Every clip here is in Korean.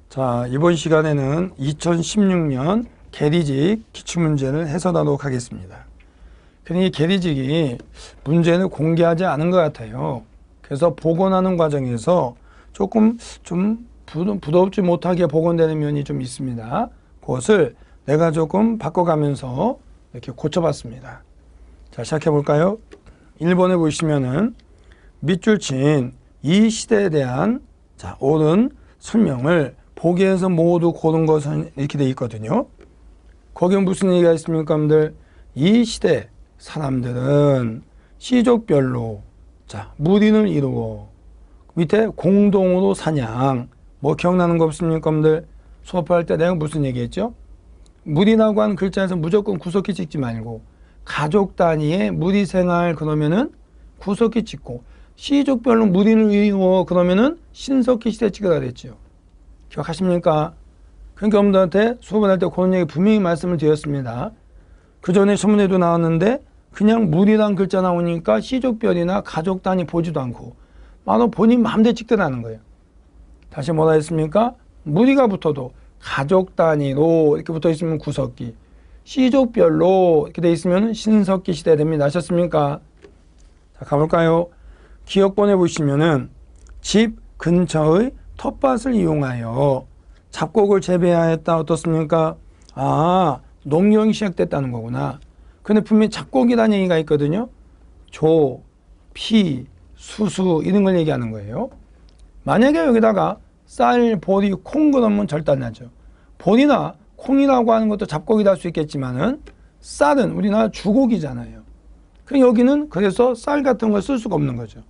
자, 이번 시간에는 2016년 계리직 기출문제를 해설하도록 하겠습니다. 근데 이 계리직이 문제를 공개하지 않은 것 같아요. 그래서 복원하는 과정에서 조금 부드럽지 못하게 복원되는 면이 좀 있습니다. 그것을 내가 조금 바꿔가면서 이렇게 고쳐봤습니다. 자, 시작해 볼까요? 1번에 보시면은 밑줄 친 이 시대에 대한 옳은 설명을 보기에서 모두 고른 것은 이렇게 되어 있거든요. 거기에 무슨 얘기가 있습니까, 여러분들? 이 시대 사람들은 시족별로 무리를 이루어 밑에 공동으로 사냥. 뭐 기억나는 거 없습니까, 여러분들? 수업할 때 내가 무슨 얘기했죠? 무리라고 하는 글자에서 무조건 구석기 찍지 말고 가족 단위의 무리 생활 그러면은 구석기 찍고 시족별로 무리를 이루어 그러면은 신석기 시대 찍으라 그랬죠. 기억하십니까? 그러니까 여러분들한테 수업을 할 때 그런 얘기 분명히 말씀을 드렸습니다. 그 전에 서문에도 나왔는데 그냥 무리란 글자 나오니까 시족별이나 가족 단위 보지도 않고 바로 본인 마음대로 찍더라는 거예요. 다시 뭐라 했습니까? 무리가 붙어도 가족 단위로 이렇게 붙어 있으면 구석기, 시족별로 이렇게 돼 있으면 신석기 시대 됩니다. 아셨습니까? 자, 가볼까요? 기억본에 보시면은 집 근처의 텃밭을 이용하여 잡곡을 재배하였다. 어떻습니까? 아, 농경이 시작됐다는 거구나. 근데 분명히 잡곡이라는 얘기가 있거든요. 조, 피, 수수 이런 걸 얘기하는 거예요. 만약에 여기다가 쌀, 보리, 콩 그러면 절단나죠. 보리나 콩이라고 하는 것도 잡곡이라 할 수 있겠지만은 쌀은 우리나라 주곡이잖아요. 그럼 여기는 그래서 쌀 같은 걸 쓸 수가 없는 거죠.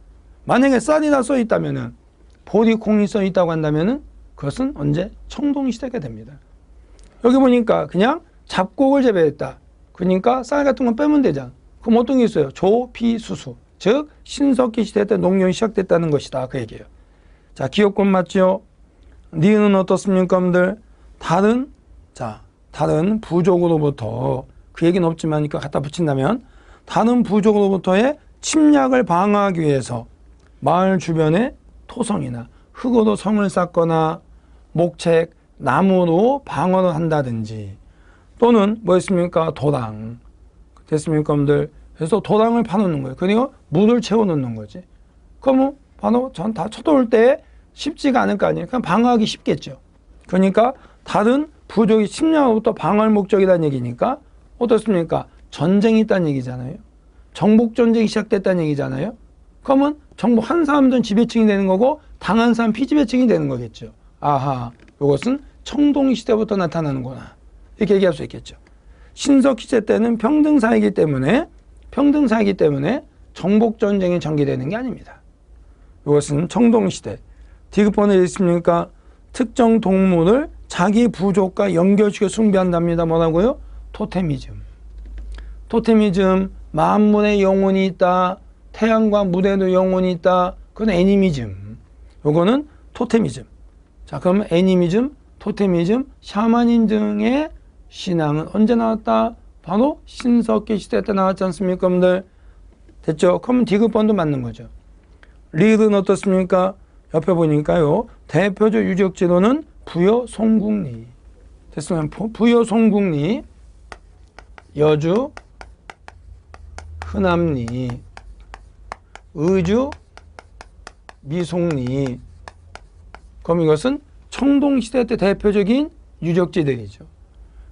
만약에 쌀이라 써 있다면은 보리, 콩이 써 있다고 한다면은 그것은 언제? 청동시대가 됩니다. 여기 보니까 그냥 잡곡을 재배했다. 그러니까 쌀 같은 건 빼면 되잖아. 그럼 어떤 게 있어요? 조, 피, 수수. 즉 신석기 시대 때 농경이 시작됐다는 것이다. 그 얘기예요. 자, 기억권 맞죠? 니은 어떻습니까, 여러분들? 다른 부족으로부터 그 얘기는 없지만 이거 갖다 붙인다면 다른 부족으로부터의 침략을 방어하기 위해서 마을 주변에 토성이나 흙으로 성을 쌓거나 목책, 나무로 방어를 한다든지 또는 뭐였습니까? 도랑. 됐습니까, 여러분들? 그래서 도랑을 파놓는 거예요. 그리고 물을 채워놓는 거지. 그러면 바로 전 다 쳐들어올 때 쉽지가 않을 거 아니에요. 그냥 방어하기 쉽겠죠. 그러니까 다른 부족이 침략으로부터 방어할 목적이라는 얘기니까 어떻습니까? 전쟁이 있다는 얘기잖아요. 정복전쟁이 시작됐다는 얘기잖아요. 그러면 정복한 사람들은 지배층이 되는 거고 당한 사람 피지배층이 되는 거겠죠. 아하, 이것은 청동시대부터 나타나는구나. 이렇게 얘기할 수 있겠죠. 신석시대 때는 평등사이기 때문에 정복전쟁이 전개되는 게 아닙니다. 이것은 청동시대. 디귿번에 있습니까? 특정 동물을 자기 부족과 연결시켜 숭배한답니다. 뭐라고요? 토테미즘. 토테미즘, 만물에 영혼이 있다. 태양과 물에도 영혼이 있다. 그건 애니미즘. 요거는 토테미즘. 자, 그러면 애니미즘, 토테미즘, 샤머니즘 등의 신앙은 언제 나왔다? 바로 신석기 시대 때 나왔지 않습니까, 여러분들? 됐죠? 그러면 디귿번도 맞는 거죠. 리을은 어떻습니까? 옆에 보니까요. 대표적 유적지로는 부여 송국리. 됐습니다. 부여 송국리, 여주 흔암리, 의주 미송리. 그럼 이것은 청동시대 때 대표적인 유적지들이죠.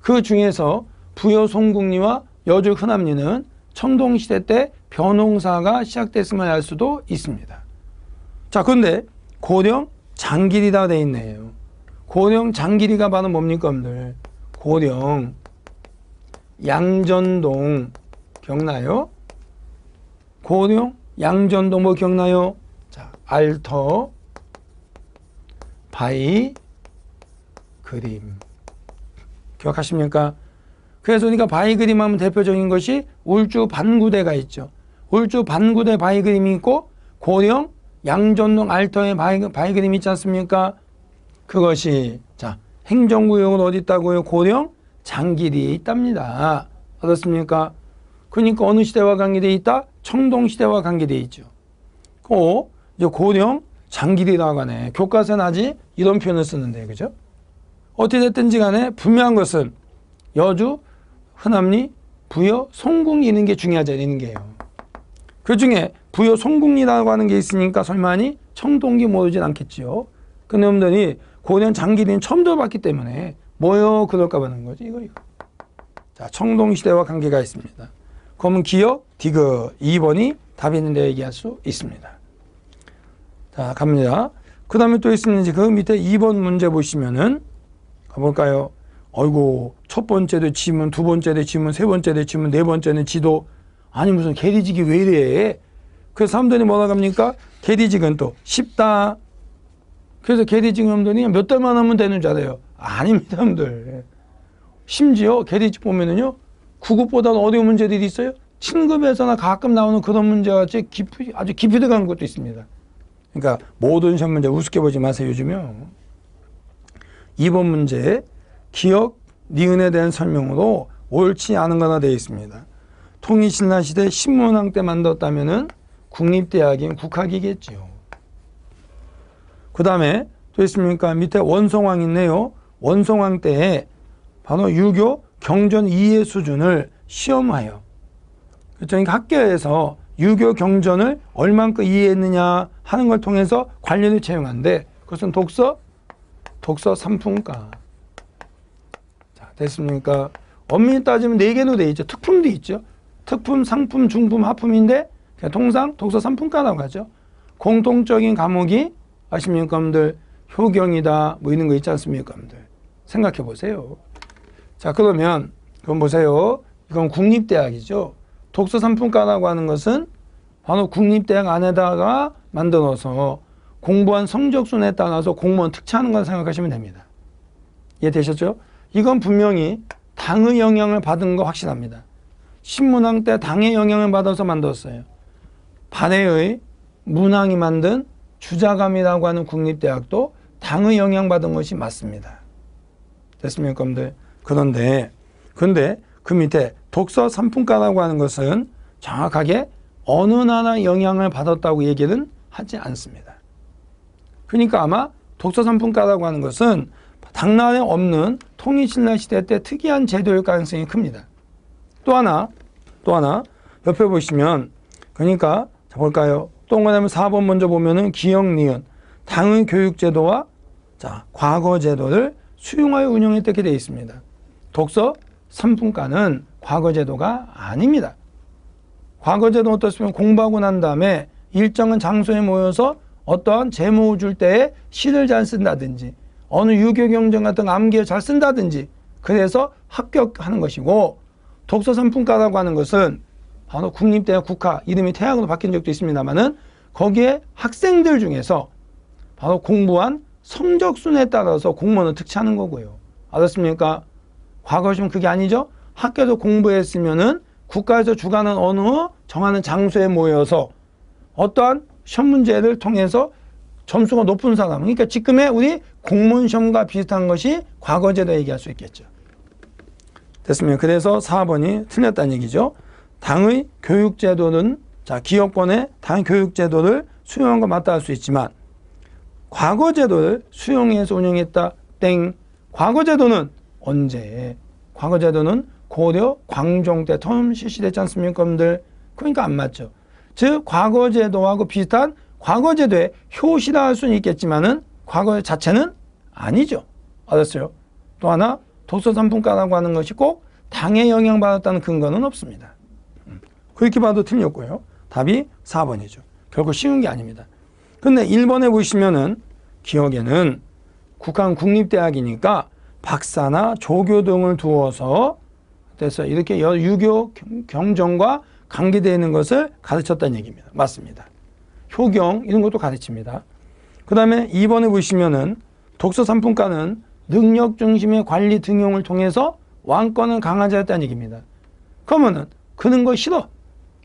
그 중에서 부여 송국리와 여주 흔암리는 청동시대 때 벼농사가 시작됐음을 알 수도 있습니다. 자, 그런데 고령 장길이다 돼 있네요. 고령 장길이가 바로 뭡니까, 여러분들? 고령 양전동 기억나요? 고령 양전동 뭐 기억나요? 자, 알터 바위 그림 기억하십니까? 그래서 우리가 바위 그림 하면 대표적인 것이 울주 반구대가 있죠. 울주 반구대 바위 그림이 있고 고령 양전동 알터의 바위 그림이 있지 않습니까? 그것이 자, 행정구역은 어디 있다고요? 고령 장길이 있답니다. 어떻습니까? 그러니까 어느 시대와 관계되어 있다? 청동시대와 관계되어 있죠. 이제 고령 장길이라고 하네. 교과서는 아직 이런 표현을 쓰는데, 그죠? 어떻게 됐든지 간에 분명한 것은 여주, 흔합리, 부여, 송궁리 있는 게 중요하지 않는 게요. 그 중에 부여, 송궁리라고 하는 게 있으니까 설마니 청동기 모르진 않겠지요. 그 놈들이 고려 장기들이 처음 들어봤기 때문에 뭐요? 그럴까 보는 거지. 이거. 자, 청동시대와 관계가 있습니다. 그러면 기억, 디귿 2번이 답이 있는데 얘기할 수 있습니다. 자, 갑니다. 그 다음에 또 있는지 그 밑에 2번 문제 보시면은 가볼까요? 어이구, 첫 번째도 지문, 두 번째도 지문, 세 번째도 지문, 네 번째는 지도. 아니 무슨 계리직이 왜 이래? 그래서 사람들이 뭐라고 합니까? 계리직은 또 쉽다. 그래서 계리직 놈들이 몇 달만 하면 되는 줄 알아요. 아닙니다, 여러분들. 심지어 계리직 보면은요, 9급보다는 어려운 문제들이 있어요. 7급에서나 가끔 나오는 그런 문제가 아주 깊이 들어간 것도 있습니다. 그러니까 모든 시험 문제 우습게 보지 마세요, 요즘요. 2번 문제, 기억, 니은에 대한 설명으로 옳지 않은 거나 되어 있습니다. 통일신라시대 신문왕 때 만들었다면은 국립대학인 국학이겠지요. 그 다음에 또 있습니까? 밑에 원성왕 있네요. 원성왕 때에 바로 유교 경전 이해 수준을 시험하여. 그러니까 학교에서 유교 경전을 얼만큼 이해했느냐 하는 걸 통해서 관련을 채용한데 그것은 독서 3품과. 자, 됐습니까? 엄밀히 따지면 4개로 되어 있죠. 특품도 있죠. 특품, 상품, 중품, 하품인데 통상 독서 3품과라고 하죠. 공통적인 과목이 아십니까, 여러분들? 효경이다, 뭐 이런 거 있지 않습니까, 여러분들? 생각해 보세요. 자, 그러면 그럼 보세요. 이건 국립대학이죠. 독서 3품과라고 하는 것은 바로 국립대학 안에다가 만들어서 공부한 성적순에 따라서 공무원 특채하는 걸 생각하시면 됩니다. 이해되셨죠? 이건 분명히 당의 영향을 받은 거 확실합니다. 신문왕 때 당의 영향을 받아서 만들었어요. 발해의 문왕이 만든 주자감이라고 하는 국립대학도 당의 영향받은 것이 맞습니다. 됐습니까, 여러분들? 그런데 그 밑에 독서 3품과라고 하는 것은 정확하게 어느 나라 영향을 받았다고 얘기는 하지 않습니다. 그러니까 아마 독서 3품과라고 하는 것은 당나라에 없는 통일신라 시대 때 특이한 제도일 가능성이 큽니다. 또 하나 옆에 보시면 그러니까 자 볼까요? 또 뭐냐면 4번 먼저 보면은 기억, 니은 당의 교육제도와 자 과거 제도를 수용하여 운영했다게 되어 있습니다. 독서 3품과는 과거 제도가 아닙니다. 과거 제도는 어떻습니까? 공부하고 난 다음에 일정한 장소에 모여서 어떠한 제목을 줄 때에 시를 잘 쓴다든지 어느 유교 경전 같은 암기를 잘 쓴다든지 그래서 합격하는 것이고 독서 3품과라고 하는 것은 바로 국립대학 국학 이름이 태학으로 바뀐 적도 있습니다만은 거기에 학생들 중에서 바로 공부한 성적순에 따라서 공무원을 특채하는 거고요. 알았습니까? 과거시면 그게 아니죠. 학교에서 공부했으면은 국가에서 주관하는 어느 정하는 장소에 모여서 어떠한 시험 문제를 통해서 점수가 높은 사람, 그러니까 지금의 우리 공무원 시험과 비슷한 것이 과거제도 얘기할 수 있겠죠. 됐습니다. 그래서 4번이 틀렸다는 얘기죠. 당의 교육제도는 자 기업권의 당 교육제도를 수용한 건 맞다 할 수 있지만 과거제도를 수용해서 운영했다 땡. 과거제도는 언제? 과거제도는 고려 광종 때 처음 실시됐지 않습니까, 여러분들? 그러니까 안 맞죠. 즉 과거제도하고 비슷한 과거제도의 효시라 할 수는 있겠지만은 과거 자체는 아니죠. 알았어요? 또 하나 독서 3품과라고 하는 것이 꼭 당에 영향받았다는 근거는 없습니다. 그렇게 봐도 틀렸고요. 답이 4번이죠. 결코 쉬운 게 아닙니다. 근데 1번에 보시면은 기억에는 국한 국립대학이니까 박사나 조교 등을 두어서 그래서 이렇게 유교 경전과 관계되어 있는 것을 가르쳤다는 얘기입니다. 맞습니다. 효경 이런 것도 가르칩니다. 그 다음에 2번에 보시면은 독서 3품과는 능력 중심의 관리 등용을 통해서 왕권을 강화하였다는 얘기입니다. 그러면은 그런 거 싫어.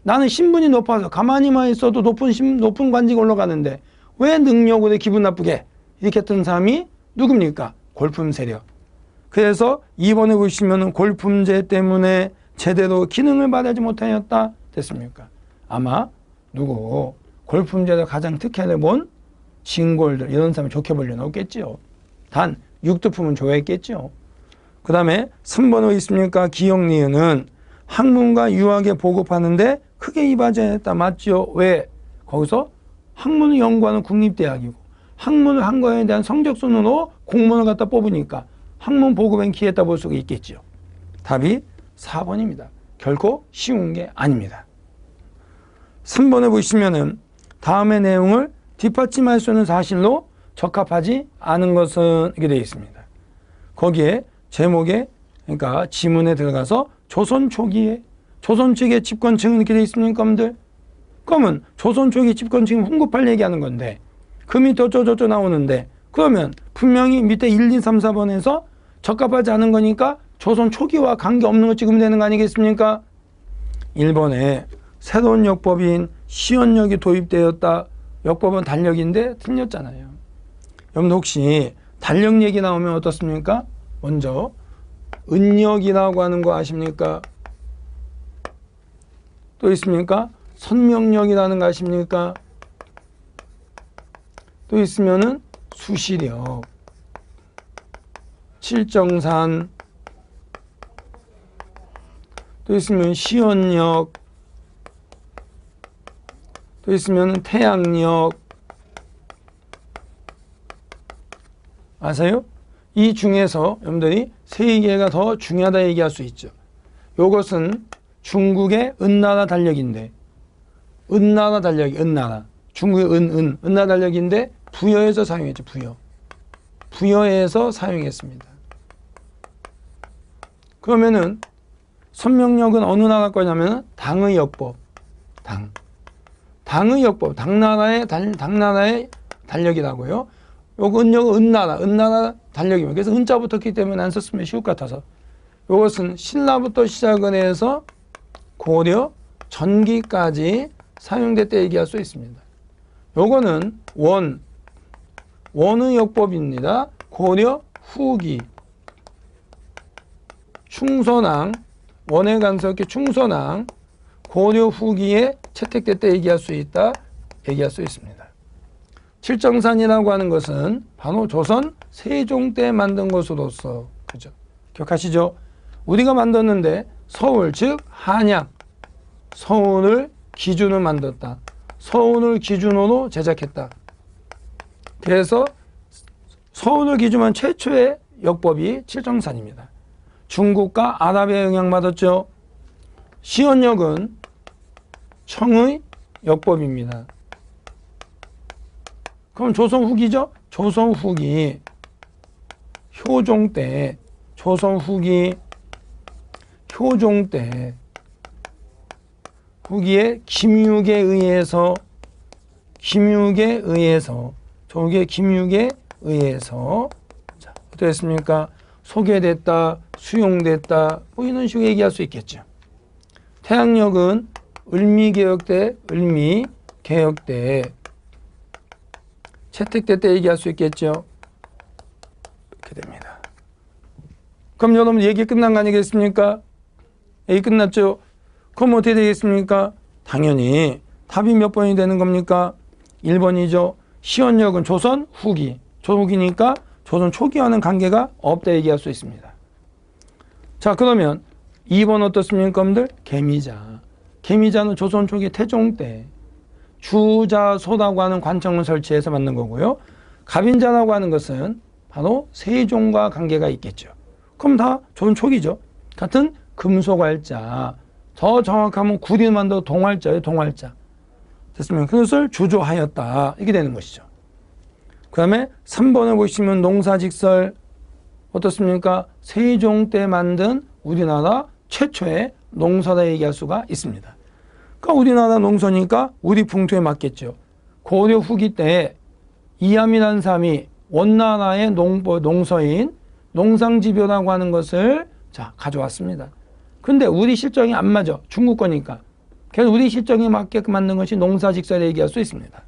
나는 신분이 높아서 가만히만 있어도 높은 관직에 올라가는데 왜 능력으로 기분 나쁘게 이렇게 했던 사람이 누굽니까? 골품 세력. 그래서 2번에 보시면은 골품제 때문에 제대로 기능을 발휘하지 못하였다 됐습니까? 아마 누구 골품제를 가장 특혜를 본 진골들 이런 사람이 좋게 볼 리는 없겠지요. 단 육두품은 좋아했겠죠. 그 다음에 3번에 있습니까? 기역 니은은 학문과 유학에 보급하는데 크게 이바지했다. 맞죠? 왜? 거기서 학문을 연구하는 국립대학이고 학문을 한 거에 대한 성적 순으로 공무원을 갖다 뽑으니까 학문 보급엔 기했다 볼 수가 있겠죠. 답이 4번입니다. 결코 쉬운 게 아닙니다. 3번에 보시면은 다음의 내용을 뒷받침할 수 있는 사실로 적합하지 않은 것은 이렇게 되어 있습니다. 거기에 제목에 그러니까 지문에 들어가서 조선 초기에 조선 측의 집권층은 이렇게 되어 있습니까, 여러분들? 그러면 조선 초기 집권층이 훈구팔 얘기하는 건데 그 밑에 어쩌저쩌 나오는데 그러면 분명히 밑에 1, 2, 3, 4번에서 적합하지 않은 거니까 조선 초기와 관계없는 거 찍으면 되는 거 아니겠습니까? 1번에 새로운 역법인 시연역이 도입되었다. 역법은 달력인데 틀렸잖아요. 여러분 혹시 달력 얘기 나오면 어떻습니까? 먼저 은역이라고 하는 거 아십니까? 또 있습니까? 선명력이라는 거 아십니까? 또 있으면은 수시력, 칠정산, 또 있으면 시연력, 또 있으면 태양력. 아세요? 이 중에서 여러분들이 세 개가 더 중요하다 얘기할 수 있죠. 요것은 중국의 은나라 달력인데 은나라 달력이 은나라 중국의 은나라 달력인데 부여에서 사용했죠. 부여에서 사용했습니다. 그러면은 선명력은 어느 나라 거냐면 당의 역법 당의 역법 당나라의 달력이라고요. 요거 은역은 은나라 달력입니다. 그래서 은자 붙었기 때문에 안 썼으면 쉬울 것 같아서 요것은 신라부터 시작을 해서 고려 전기까지 사용됐다 얘기할 수 있습니다. 요거는 원의 역법입니다. 고려 후기 충선왕 원의 간섭기 충선왕 고려 후기에 채택됐다 얘기할 수 있다 얘기할 수 있습니다. 칠정산이라고 하는 것은 바로 조선 세종 때 만든 것으로서 그죠? 기억하시죠? 우리가 만들었는데 서울 즉 한양 서울을 기준으로 만들었다. 서울을 기준으로 제작했다. 그래서 서울을 기준한 최초의 역법이 칠정산입니다. 중국과 아랍에 영향받았죠. 시연역은 청의 역법입니다. 그럼 조선 후기죠? 조선 후기 효종 때 조선 후기 효종 때 후기에 김육에 의해서 조국의 김육에 의해서 자, 어떻습니까? 소개됐다, 수용됐다 뭐 이런 식으로 얘기할 수 있겠죠. 태양력은 을미개혁 때 채택됐다 얘기할 수 있겠죠. 이렇게 됩니다. 그럼 여러분 얘기 끝난 거 아니겠습니까? 얘기 끝났죠? 그럼 어떻게 되겠습니까? 당연히 답이 몇 번이 되는 겁니까? 1번이죠. 시연력은 조선 후기. 조후기니까 조선 초기와는 관계가 없다 얘기할 수 있습니다. 자, 그러면 2번 어떻습니까, 여러분들? 개미자. 개미자는 조선 초기 태종 때 주자소라고 하는 관청을 설치해서 만든 거고요. 갑인자라고 하는 것은 바로 세종과 관계가 있겠죠. 그럼 다 조선 초기죠. 같은 금속활자. 더 정확하면 구리를 만들어 동활자예요. 동활자. 됐습니까? 그것을 주조하였다. 이렇게 되는 것이죠. 그 다음에 3번을 보시면 농사직설 어떻습니까? 세종 때 만든 우리나라 최초의 농서다 얘기할 수가 있습니다. 그러니까 우리나라 농서니까 우리 풍토에 맞겠죠. 고려 후기 때 이암이라는 사람이 원나라의 농서인 농상지표라고 하는 것을 자 가져왔습니다. 근데 우리 실정이 안 맞아. 중국 거니까. 그래서 우리 실정에 맞게끔 만든 것이 농사직설에 얘기할 수 있습니다.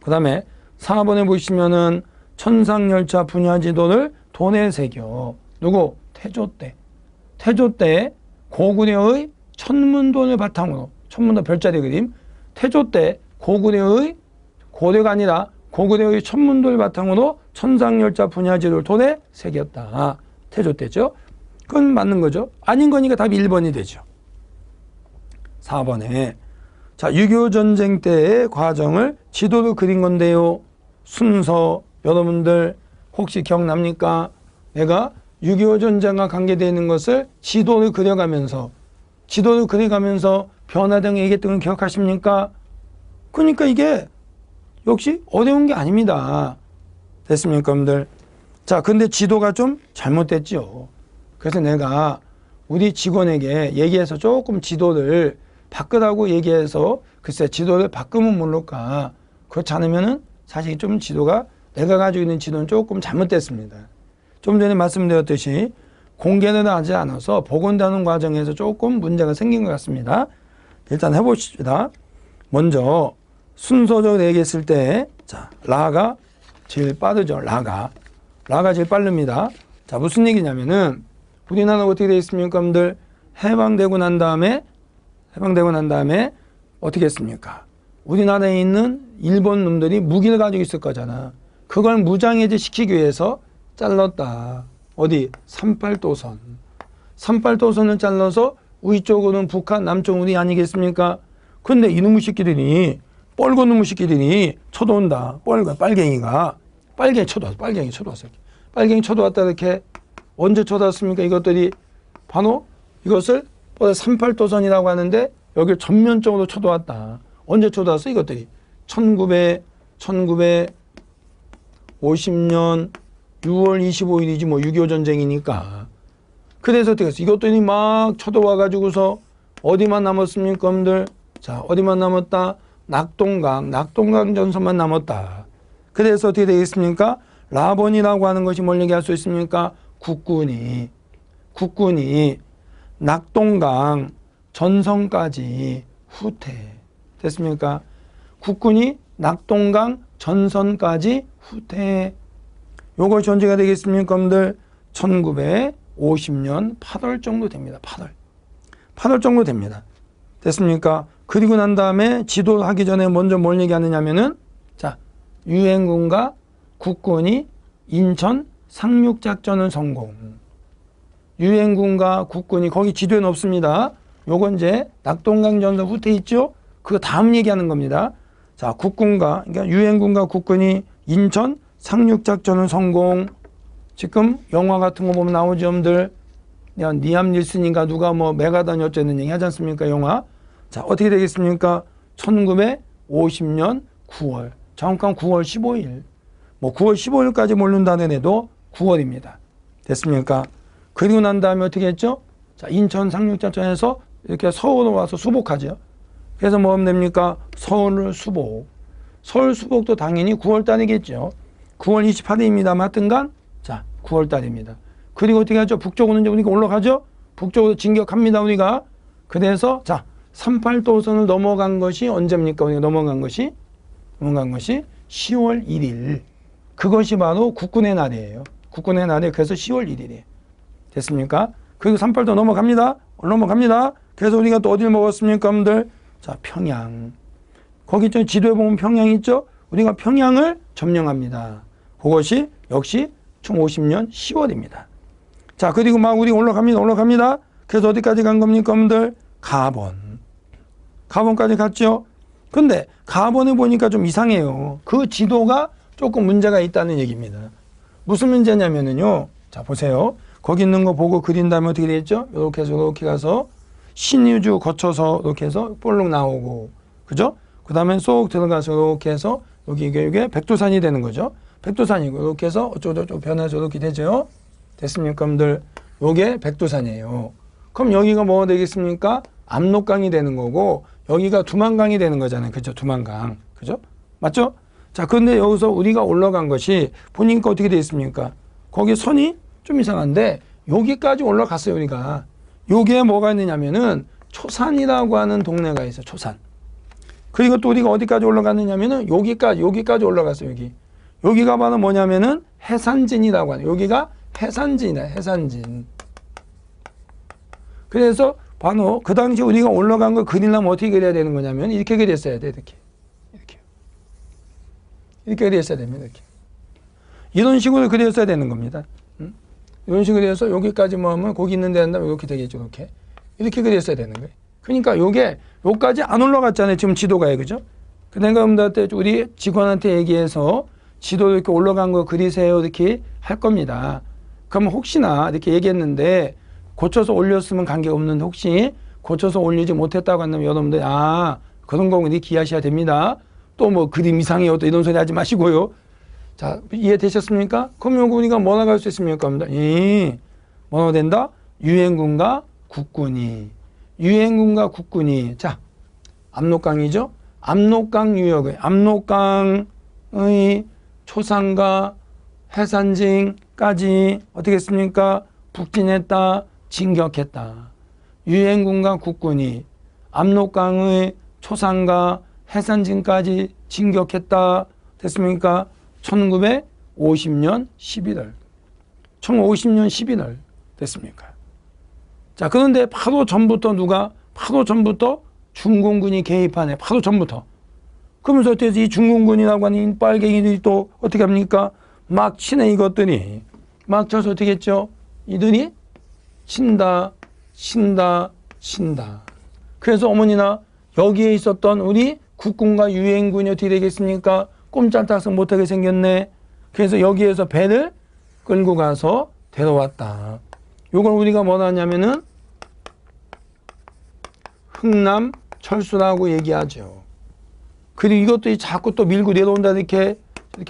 그 다음에 4번에 보시면은 천상열차 분야지도를 돈에 새겨. 누구? 태조 때. 태조 때 고구려의 천문돈을 바탕으로 천문도 별자리 그림. 태조 때 고구려의 고려가 아니라 고구려의 천문도를 바탕으로 천상열차 분야지를 돈에 새겼다. 태조때죠. 그건 맞는 거죠. 아닌 거니까 답이 1번이 되죠. 4번에 자, 6.25 전쟁 때의 과정을 지도로 그린 건데요. 순서 여러분들 혹시 기억납니까? 내가 6.25 전쟁과 관계되어 있는 것을 지도를 그려가면서 변화등 얘기했던 걸 기억하십니까? 그러니까 이게 역시 어려운 게 아닙니다. 됐습니까, 여러분들? 자, 근데 지도가 좀 잘못됐죠. 그래서 내가 우리 직원에게 얘기해서 조금 지도를 바꾸라고 얘기해서 글쎄 지도를 바꾸면 모를까. 그렇지 않으면은 사실 좀 지도가 내가 가지고 있는 지도는 조금 잘못됐습니다. 좀 전에 말씀드렸듯이 공개는 하지 않아서 복원하는 과정에서 조금 문제가 생긴 것 같습니다. 일단 해봅시다. 먼저 순서적으로 얘기했을 때 자, 라가 제일 빠르죠. 라가 제일 빠릅니다. 자, 무슨 얘기냐면은 우리나라가 어떻게 되어 있습니까, 여러분들? 해방되고 난 다음에 어떻게 했습니까? 우리나라에 있는 일본 놈들이 무기를 가지고 있을 거잖아. 그걸 무장해제 시키기 위해서 잘랐다. 어디? 38도선. 38도선을 잘라서 위쪽으로는 북한, 남쪽은 우리 아니겠습니까? 근데 이놈의 새끼들이 뻘건 놈의 새끼들이 쳐들어온다. 빨갱이가 쳐들어왔어. 빨갱이 쳐들어왔다. 이렇게 언제 쳐들어왔습니까? 이것들이 바로 이것을 38도선이라고 하는데 여기를 전면적으로 쳐들어왔다. 언제 쳐들어왔어? 이것들이 1950년 6월 25일이지 뭐 6.25 전쟁이니까. 그래서 어떻게 했어? 이것들이 막 쳐들어와 가지고서 어디만 남았습니까, 여러분들? 자, 어디만 남았다? 낙동강 전선만 남았다. 그래서 어떻게 되겠습니까? 라본이라고 하는 것이 뭘 얘기할 수 있습니까? 국군이 낙동강 전선까지 후퇴. 됐습니까? 국군이 낙동강 전선까지 후퇴. 요것이 언제가 되겠습니까, 여러분들? 1950년 8월 정도 됩니다. 8월 정도 됩니다. 됐습니까? 그리고 난 다음에 지도하기 전에 먼저 뭘 얘기하느냐면은 자, 유엔군과 국군이 인천 상륙작전을 성공. 유엔군과 국군이 거기 지도에는 없습니다. 요건 이제 낙동강 전선 후퇴 있죠? 그 다음 얘기하는 겁니다. 자, 그러니까 유엔군과 국군이 인천 상륙작전을 성공. 지금 영화 같은 거 보면 나오죠, 여러분들. 니암 닐슨인가 누가 뭐 메가던 어쩌는 얘기 하지 않습니까, 영화? 자, 어떻게 되겠습니까? 1950년 9월. 정확한 9월 15일. 뭐 9월 15일까지 모른다는 애도 9월입니다. 됐습니까? 그리고 난 다음에 어떻게 했죠? 자, 인천 상륙작전에서 이렇게 서울로 와서 수복하죠. 그래서 뭐 하면 됩니까? 서울 수복. 서울 수복도 당연히 9월 달이겠죠. 9월 28일입니다. 하여튼간 자, 9월 달입니다. 그리고 어떻게 하죠? 북쪽으로 이제 우리가 올라가죠? 북쪽으로 진격합니다, 우리가. 그래서 자, 38도선을 넘어간 것이 언제입니까? 우리가 넘어간 것이 10월 1일. 그것이 바로 국군의 날이에요. 국군의 날이 그래서 10월 1일이에요. 됐습니까? 그리고 38도 넘어갑니다. 그래서 우리가 또 어디를 먹었습니까, 여러분들? 자, 평양. 거기 좀 지도에 보면 평양 있죠? 우리가 평양을 점령합니다. 그것이 역시 1950년 10월입니다. 자, 그리고 막 우리 올라갑니다. 그래서 어디까지 간 겁니까, 여러분들? 가본까지 갔죠? 근데 가본에 보니까 좀 이상해요. 그 지도가 조금 문제가 있다는 얘기입니다. 무슨 문제냐면은요. 자, 보세요. 거기 있는 거 보고 그린 다음에 어떻게 되겠죠? 이렇게 해서 이렇게 가서 신유주 거쳐서 이렇게 해서 볼록 나오고, 그죠? 그 다음에 쏙 들어가서 이렇게 해서 여기 이게 백두산이 되는 거죠. 백두산이고 이렇게 해서 어쩌고저쩌고 변해서 이렇게 되죠. 됐습니까, 여러분들? 요게 백두산이에요. 그럼 여기가 뭐가 되겠습니까? 압록강이 되는 거고 여기가 두만강이 되는 거잖아요. 그죠? 두만강. 그죠? 맞죠? 자, 그런데 여기서 우리가 올라간 것이 보니까 어떻게 되어 있습니까? 거기 선이 좀 이상한데 여기까지 올라갔어요, 우리가. 여기에 뭐가 있느냐면은 초산이라고 하는 동네가 있어요. 초산. 그리고 또 우리가 어디까지 올라갔느냐면은 여기까지 올라갔어요. 여기가 바로 뭐냐면은 해산진이라고 하는, 여기가 해산진이다. 해산진. 그래서 바로 그 당시 우리가 올라간 걸 그리려면 어떻게 그려야 되는 거냐면 이렇게 그렸어야 돼. 이렇게 그렸어야 됩니다. 이렇게. 이런 식으로 그렸어야 되는 겁니다. 이런 식으로 해서 여기까지 뭐 하면 거기 있는 데 한다면 이렇게 되겠죠. 이렇게 그렸어야 되는 거예요. 그러니까 요게 여기까지 안 올라갔잖아요. 지금 지도가요. 그죠? 그러니까 여러분들한테 우리 직원한테 얘기해서 지도 이렇게 올라간 거 그리세요. 이렇게 할 겁니다. 그러면 혹시나 이렇게 얘기했는데 고쳐서 올렸으면 관계없는데 혹시 고쳐서 올리지 못했다고 한다면 여러분들 그런 거 이렇게 이해하셔야 됩니다. 또 뭐 그림 이상해요. 또 이런 소리 하지 마시고요. 자, 이해되셨습니까? 그럼 요거 우리가 뭐 나갈 수 있습니까? 뭐가 된다? 유엔군과 국군이. 유엔군과 국군이. 자, 압록강이죠? 압록강 유역의, 압록강의 초상과 해산징까지 어떻게 했습니까? 북진했다, 진격했다. 유엔군과 국군이 압록강의 초상과 해산징까지 진격했다. 됐습니까? 1950년 11월. 1950년 11월 됐습니까? 자, 그런데 바로 전부터 바로 전부터 중공군이 개입하네. 바로 전부터. 그러면서 어떻게 이 중공군이라고 하는 빨갱이들이 또 어떻게 합니까? 막 치네, 이것들이. 막 쳐서 어떻게 했죠? 이들이 친다. 그래서 어머니나 여기에 있었던 우리 국군과 유엔군이 어떻게 되겠습니까? 꼼짝달싹 못하게 생겼네. 그래서 여기에서 배를 끌고 가서 데려왔다. 요걸 우리가 뭐라 하냐면은 흥남철수라고 얘기하죠. 그리고 이것도 자꾸 또 밀고 내려온다. 이렇게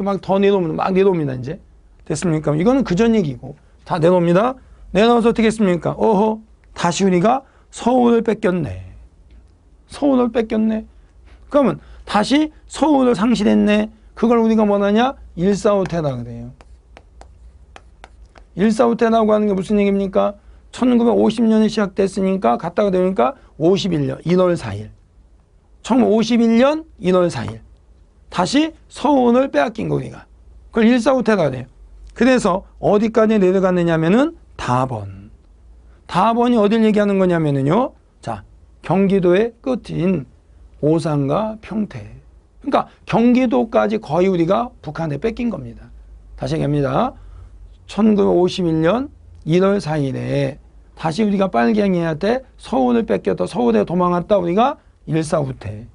막 더 내려옵니다. 이제. 됐습니까? 이거는 그전 얘기고. 다 내려옵니다. 내려와서 어떻게 했습니까? 다시 우리가 서울을 뺏겼네. 그러면 다시 서울을 상실했네. 그걸 우리가 뭐하냐? 일사후퇴라 그래요. 일사후퇴라고 하는 게 무슨 얘기입니까? 1950년에 시작됐으니까 갔다가 되니까 51년 1월 4일. 1951년 1월 4일. 다시 서울을 빼앗긴 거 우리가. 그걸 일사후퇴라 그래요. 그래서 어디까지 내려갔느냐면은 다번. 다번이 어딜 얘기하는 거냐면은요. 자, 경기도의 끝인 오산과 평택. 그러니까 경기도까지 거의 우리가 북한에 뺏긴 겁니다. 다시 얘기합니다. 1951년 1월 4일에 다시 우리가 빨갱이한테 서울을 뺏겼다. 서울에 도망갔다. 우리가 일사후퇴.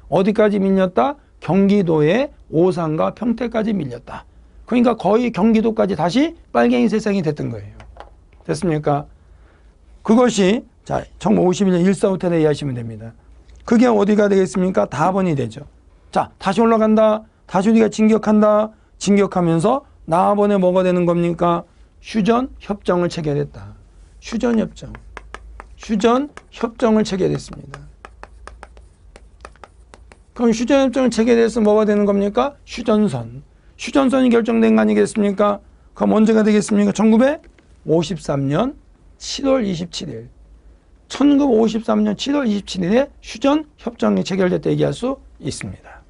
어디까지 밀렸다? 경기도의 오산과 평택까지 밀렸다. 그러니까 거의 경기도까지 다시 빨갱이 세상이 됐던 거예요. 됐습니까? 그것이 자 1951년 일사후퇴를 이해하시면 됩니다. 그게 어디가 되겠습니까? 다번이 되죠. 자, 다시 올라간다. 다시 우리가 진격한다. 진격하면서 나번에 뭐가 되는 겁니까? 휴전협정을 체결했다. 휴전협정을 체결했습니다. 그럼 휴전협정을 체결해서 뭐가 되는 겁니까? 휴전선이 결정된 거 아니겠습니까? 그럼 언제가 되겠습니까? 1953년 7월 27일. 1953년 7월 27일에 휴전협정이 체결됐다 얘기할 수 있습니다.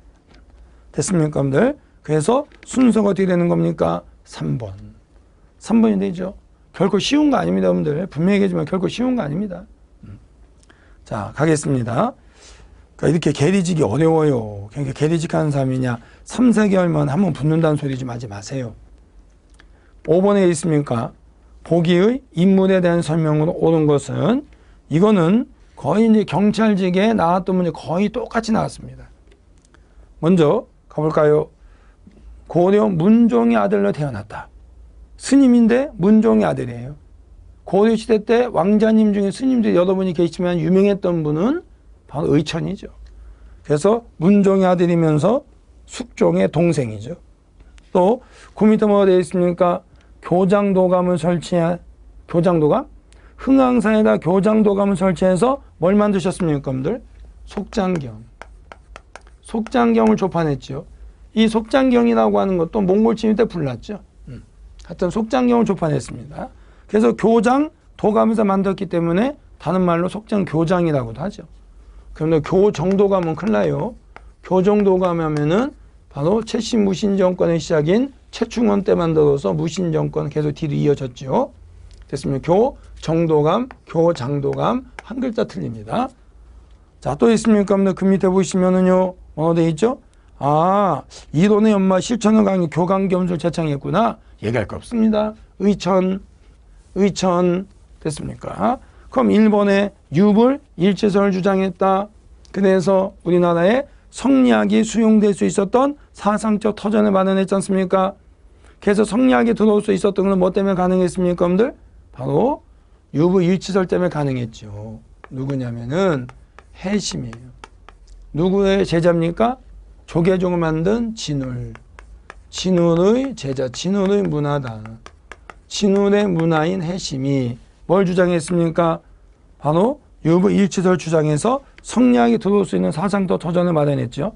됐습니까, 여러분들? 그래서 순서가 어떻게 되는 겁니까? 3번. 3번이 되죠. 결코 쉬운 거 아닙니다, 여러분들. 분명히 얘기하지만 결코 쉬운 거 아닙니다. 자, 가겠습니다. 그러니까 이렇게 계리직이 어려워요. 그러니까 계리직하는 사람이냐 3, 4개월만 한번 붙는다는 소리 좀 하지 마세요. 5번에 있습니까? 보기의 인물에 대한 설명으로 옳은 것은 이거는 거의 이제 경찰직에 나왔던 문제 거의 똑같이 나왔습니다. 먼저 가볼까요? 고려 문종의 아들로 태어났다. 스님인데 문종의 아들이에요. 고려시대 때 왕자님 중에 스님들이 여러분이 계시지만 유명했던 분은 바로 의천이죠. 그래서 문종의 아들이면서 숙종의 동생이죠. 또 그 밑에 뭐가 되어 있습니까? 교장도감을 설치한 교장도감? 흥왕사에다 교장도감을 설치해서 뭘 만드셨습니까, 여러분들? 속장경을 조판했죠. 이 속장경이라고 하는 것도 몽골 침입 때 불났죠. 하여튼 속장경을 조판했습니다. 그래서 교장 도감에서 만들었기 때문에 다른 말로 속장교장이라고도 하죠. 그런데 교정도감은 큰일 나요. 교정도감 하면은 바로 최신 무신정권의 시작인 최충원 때 만들어서 무신정권 계속 뒤로 이어졌죠. 됐습니다. 교정도감, 교장도감 한 글자 틀립니다. 자, 또 있습니까? 그 밑에 보시면은요, 돼 있죠? 아, 이론의 연마 실천을 강요 교강겸술 제창했구나. 얘기할 거 없습니다. 의천 됐습니까? 그럼 일본의 유불 일체설을 주장했다. 그래서 우리나라에 성리학이 수용될 수 있었던 사상적 터전을 마련했지 않습니까? 그래서 성리학이 들어올 수 있었던 건 뭐 때문에 가능했습니까, 여러분들? 바로 유불 일체설 때문에 가능했죠. 누구냐면은 해심이에요. 누구의 제자입니까? 조계종을 만든 진울. 진울의 제자, 진울의 문화다. 진울의 문화인 해심이 뭘 주장했습니까? 바로 유불 일체설 주장해서 성리학이 들어올 수 있는 사상적 터전을 마련했죠.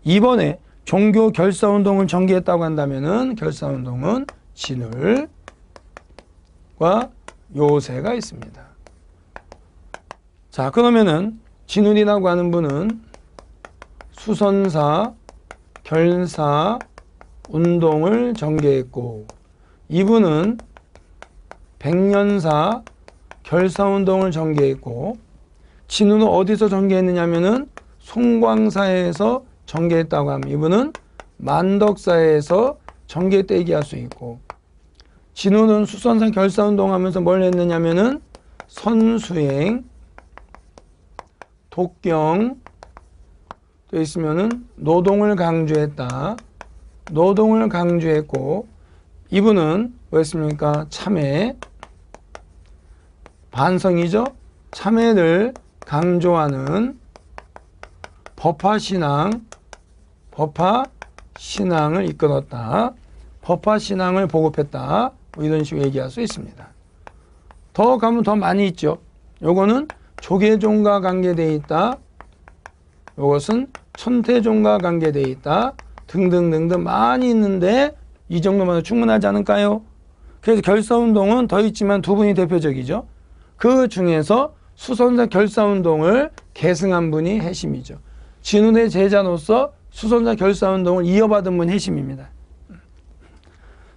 이번에 종교 결사운동을 전개했다고 한다면은 결사운동은 진울과 요새가 있습니다. 자, 그러면은 진울이라고 하는 분은 수선사 결사 운동을 전개했고, 이분은 백년사 결사운동을 전개했고, 진우는 어디서 전개했느냐면은 송광사에서 전개했다고 하면 이분은 만덕사에서 전개했다 얘기할 수 있고, 진우는 수선사 결사운동 하면서 뭘 했느냐면은 선수행, 독경, 또 있으면은 노동을 강조했다. 노동을 강조했고, 이분은 뭐였습니까? 참회, 반성이죠. 참회를 강조하는 법화신앙을 이끌었다. 법화신앙을 보급했다. 뭐 이런 식으로 얘기할 수 있습니다. 더 가면 더 많이 있죠. 요거는 조계종과 관계되어 있다. 요것은 천태종과 관계되어 있다. 등등등등 많이 있는데 이 정도만 해도 충분하지 않을까요? 그래서 결사운동은 더 있지만 두 분이 대표적이죠. 그 중에서 수선사 결사운동을 계승한 분이 해심이죠. 진운의 제자로서 수선사 결사운동을 이어받은 분이 해심입니다.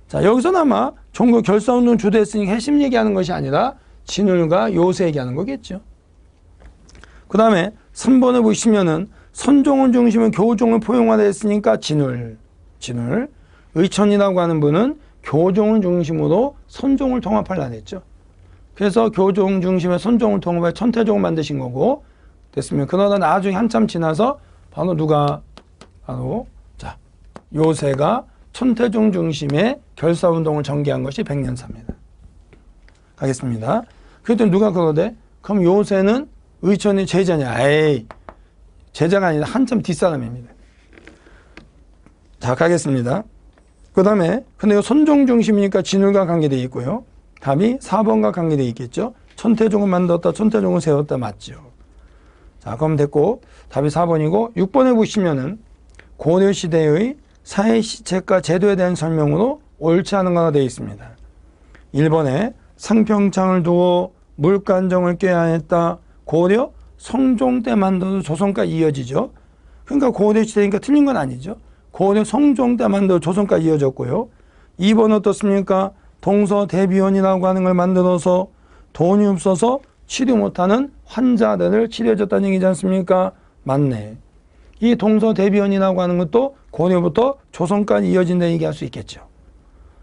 자, 여기서는 아마 종교 결사운동 주도했으니까 해심 얘기하는 것이 아니라 진울과 요새 얘기하는 거겠죠. 그 다음에 3번을 보시면은 선종을 중심으로 교종을 포용하다 했으니까 진울. 의천이라고 하는 분은 교종을 중심으로 선종을 통합하려고 했죠. 그래서 교종 중심의 선종을 통합해 천태종을 만드신 거고, 됐으면 그러다 나중에 한참 지나서 바로 누가 바로 자 요새가 천태종 중심의 결사운동을 전개한 것이 백년사입니다. 가겠습니다. 그랬더니 누가 그러대? 그럼 요새는 의천의 제자냐? 에이, 제자가 아니라 한참 뒷사람입니다. 자, 가겠습니다. 그 다음에 근데 선종 중심이니까 진울과 관계되어 있고요. 답이 4번과 관계되어 있겠죠. 천태종을 만들었다, 천태종을 세웠다, 맞죠. 자, 그럼 됐고 답이 4번이고 6번에 보시면은 고려시대의 사회 시책과 제도에 대한 설명으로 옳지 않은 거가 되어 있습니다. 1번에 상평창을 두어 물간정을 꾀야 했다. 고려 성종 때 만들어도 조선까지 이어지죠. 그러니까 고려시대니까 틀린 건 아니죠. 고려 성종 때 만들어 조선까지 이어졌고요. 2번 어떻습니까? 동서대비원이라고 하는 걸 만들어서 돈이 없어서 치료 못하는 환자들을 치료해줬다는 얘기지 않습니까? 맞네. 이 동서대비원이라고 하는 것도 고려부터 조선까지 이어진다 얘기할 수 있겠죠.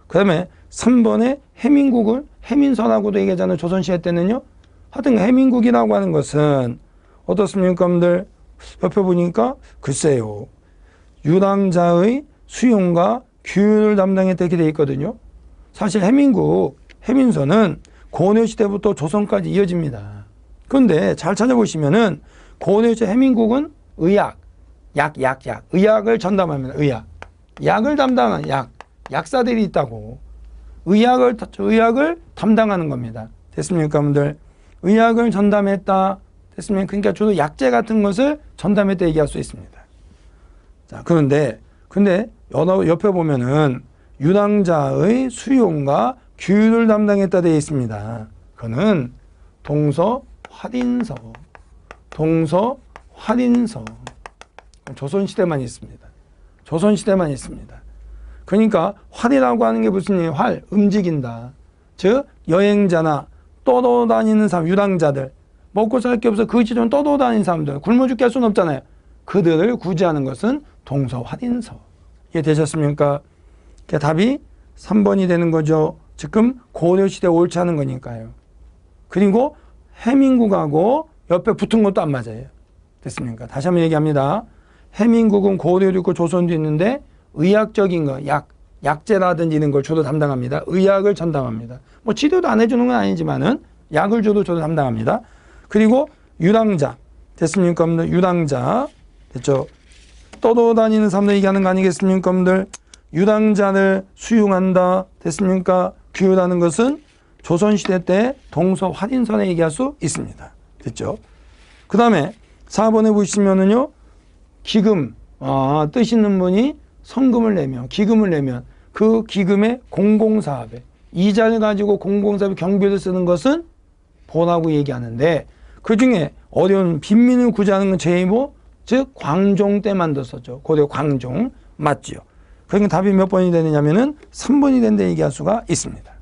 그 다음에 3번에 해민국을 해민서라고도 얘기하잖아요. 조선시대 때는요. 하여튼 해민국이라고 하는 것은 어떻습니까, 여러분들? 옆에 보니까 글쎄요. 유랑자의 수용과 규율을 담당했다 이렇게 되어 있거든요. 사실 해민국, 해민서는 고려시대부터 조선까지 이어집니다. 그런데 잘 찾아보시면은 고려시대 해민국은 의학, 의학을 전담합니다. 약을 담당하는 약사들이 있다고. 의학을 담당하는 겁니다. 됐습니까, 여러분들? 의학을 전담했다. 됐습니까? 그러니까 주로 약재 같은 것을 전담했다 얘기할 수 있습니다. 자, 근데 옆에 보면은 유랑자의 수용과 규율을 담당했다 되어 있습니다. 그거는 동서화린서. 조선시대만 있습니다. 조선시대만 있습니다. 그러니까 활이라고 하는 게 무슨 얘기예요? 활, 움직인다. 즉 여행자나 떠돌아다니는 사람, 유랑자들, 먹고 살 게 없어 그 지점 떠돌아다니는 사람들, 굶어 죽게 할 수는 없잖아요. 그들을 구제하는 것은 동서 활인서. 이해되셨습니까? 그러니까 답이 3번이 되는 거죠. 지금 고려시대 옳지 않은 거니까요. 그리고 해민국하고 옆에 붙은 것도 안 맞아요. 됐습니까? 다시 한번 얘기합니다. 해민국은 고려도 있고 조선도 있는데 의학적인 거, 약제라든지 이런 걸 주로 담당합니다. 의학을 전담합니다. 뭐 치료도 안 해주는 건 아니지만은 약을 줘도 저도 담당합니다. 그리고 유랑자. 됐습니까? 유랑자. 됐죠? 떠돌아다니는 사람들 얘기하는 거 아니겠습니까? 유랑자를 수용한다. 됐습니까? 규율하는 것은 조선시대 때 동서 활인선에 얘기할 수 있습니다. 됐죠? 그 다음에 4번에 보시면은요, 기금, 뜻 있는 분이 성금을 내면, 기금을 내면 그 기금의 공공사업에 이자를 가지고 공공사업에 경비를 쓰는 것은 보라고 얘기하는데 그 중에 어려운 빈민을 구제하는 건 제2모, 즉 광종 때 만들었었죠. 고려 광종 맞지요. 그러니까 답이 몇 번이 되느냐면은 3번이 된다 얘기할 수가 있습니다.